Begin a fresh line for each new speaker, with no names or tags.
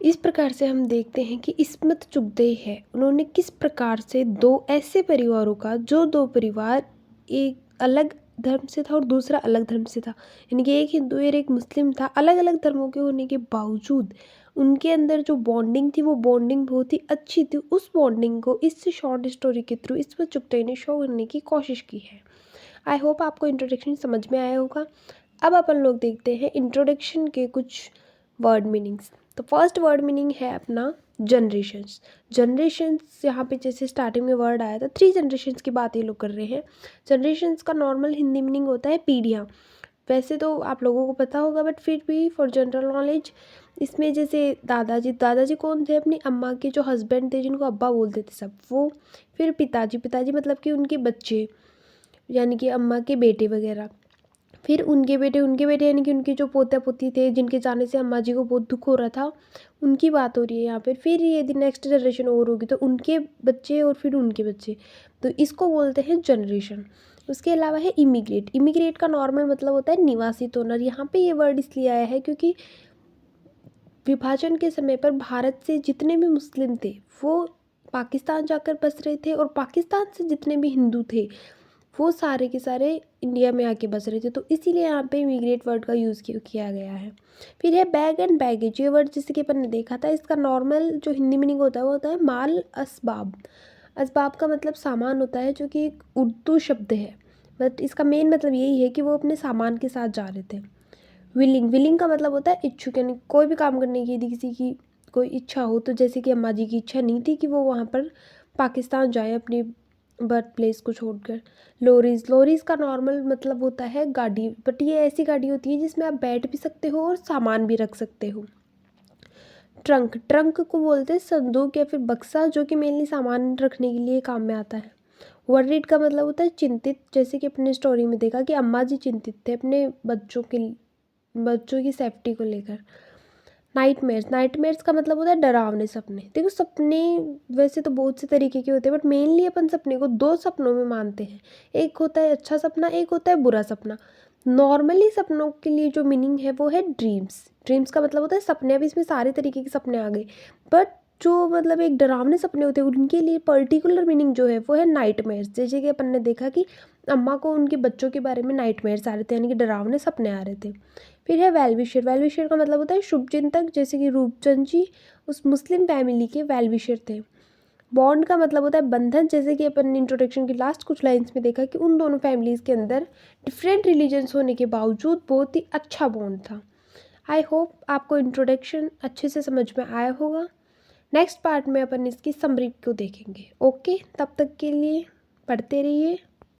इस प्रकार से हम देखते हैं कि इस्मत चुगताई है, उन्होंने किस प्रकार से दो ऐसे परिवारों का, जो दो परिवार एक अलग धर्म से था और दूसरा अलग धर्म से था, यानी कि एक हिंदू और एक मुस्लिम था, अलग अलग धर्मों के होने के बावजूद उनके अंदर जो बॉन्डिंग थी वो बॉन्डिंग बहुत ही अच्छी थी। उस बॉन्डिंग को इस शॉर्ट स्टोरी के थ्रू इस्मत चुगताई ने शो करने की कोशिश की है। आई होप आपको इंट्रोडक्शन समझ में आया होगा। अब अपन लोग देखते हैं इंट्रोडक्शन के कुछ वर्ड मीनिंग्स। तो फर्स्ट वर्ड मीनिंग है अपना जनरेशन्स। जनरेशन्स यहाँ पे जैसे स्टार्टिंग में वर्ड आया था, 3 जनरेशन्स की बात ये लोग कर रहे हैं। जनरेशन्स का नॉर्मल हिंदी मीनिंग होता है पीढ़ियाँ। वैसे तो आप लोगों को पता होगा, बट फिर भी फॉर जनरल नॉलेज, इसमें जैसे दादाजी कौन थे? अपनी अम्मा के जो हस्बैंड थे, जिनको अब्बा बोलते थे सब, वो। फिर पिताजी मतलब कि उनके बच्चे, यानी कि अम्मा के बेटे वगैरह। फिर उनके बेटे यानी कि उनके जो पोते पोती थे, जिनके जाने से अम्मा जी को बहुत दुख हो रहा था, उनकी बात हो रही है यहाँ पर। फिर यदि नेक्स्ट जनरेशन और होगी तो उनके बच्चे और फिर उनके बच्चे, तो इसको बोलते हैं जनरेशन। उसके अलावा है इमिग्रेट। इमिग्रेट का नॉर्मल मतलब होता है निवासित होना। यहाँ पे ये वर्ड इसलिए आया है क्योंकि विभाजन के समय पर भारत से जितने भी मुस्लिम थे वो पाकिस्तान जाकर बस रहे थे, और पाकिस्तान से जितने भी हिंदू थे वो सारे के सारे इंडिया में आके बस रहे थे, तो इसीलिए यहाँ पे इमिग्रेट वर्ड का यूज़ किया गया है। फिर है बैग एंड बैगेज। ये वर्ड जैसे कि अपन ने देखा था, इसका नॉर्मल जो हिंदी मीनिंग होता है वो होता है माल असबाब। असबाब का मतलब सामान होता है, जो कि एक उर्दू शब्द है, बट इसका मेन मतलब यही है कि वो अपने सामान के साथ जा रहे थे। विलिंग का मतलब होता है इच्छुक, यानी कोई भी काम करने की यदि किसी की कोई इच्छा हो, तो जैसे कि अम्मा जी की इच्छा नहीं थी कि वो वहाँ पर पाकिस्तान जाए अपनी बर्थ प्लेस को छोड़कर। लोरीज़ का नॉर्मल मतलब होता है गाड़ी, बट ये ऐसी गाड़ी होती है जिसमें आप बैठ भी सकते हो और सामान भी रख सकते हो। ट्रंक को बोलते हैं संदूक या फिर बक्सा, जो कि मेनली सामान रखने के लिए काम में आता है। वरीड का मतलब होता है चिंतित, जैसे कि अपने स्टोरी में देखा कि अम्मा जी चिंतित थे अपने बच्चों की सेफ्टी को लेकर। नाइटमेयर्स का मतलब होता है डरावने सपने। देखो, सपने वैसे तो बहुत से तरीके के होते हैं, बट मेनली अपन सपने को 2 सपनों में मानते हैं। एक होता है अच्छा सपना, एक होता है बुरा सपना। नॉर्मली सपनों के लिए जो मीनिंग है वो है ड्रीम्स का मतलब होता है सपने। अब इसमें सारे तरीके के सपने आ गए, बट जो मतलब एक डरावने सपने होते हैं उनके लिए पर्टिकुलर मीनिंग जो है वो है नाइटमेयर्स। जैसे कि अपन ने देखा कि अम्मा को उनके बच्चों के बारे में नाइटमेयर्स आ रहे थे, यानी कि डरावने सपने आ रहे थे। फिर है वेल विशर का मतलब होता है शुभचिंतक, जैसे कि रूपचंद जी उस मुस्लिम फैमिली के वेल विशर थे। बॉन्ड का मतलब होता है बंधन, जैसे कि अपन ने इंट्रोडक्शन की लास्ट कुछ लाइंस में देखा कि उन दोनों फैमिलीज़ के अंदर डिफरेंट रिलीजन्स होने के बावजूद बहुत ही अच्छा बॉन्ड था। आई होप आपको इंट्रोडक्शन अच्छे से समझ में आया होगा। नेक्स्ट पार्ट में अपन इसकी समरी को देखेंगे। ओके, तब तक के लिए पढ़ते रहिए।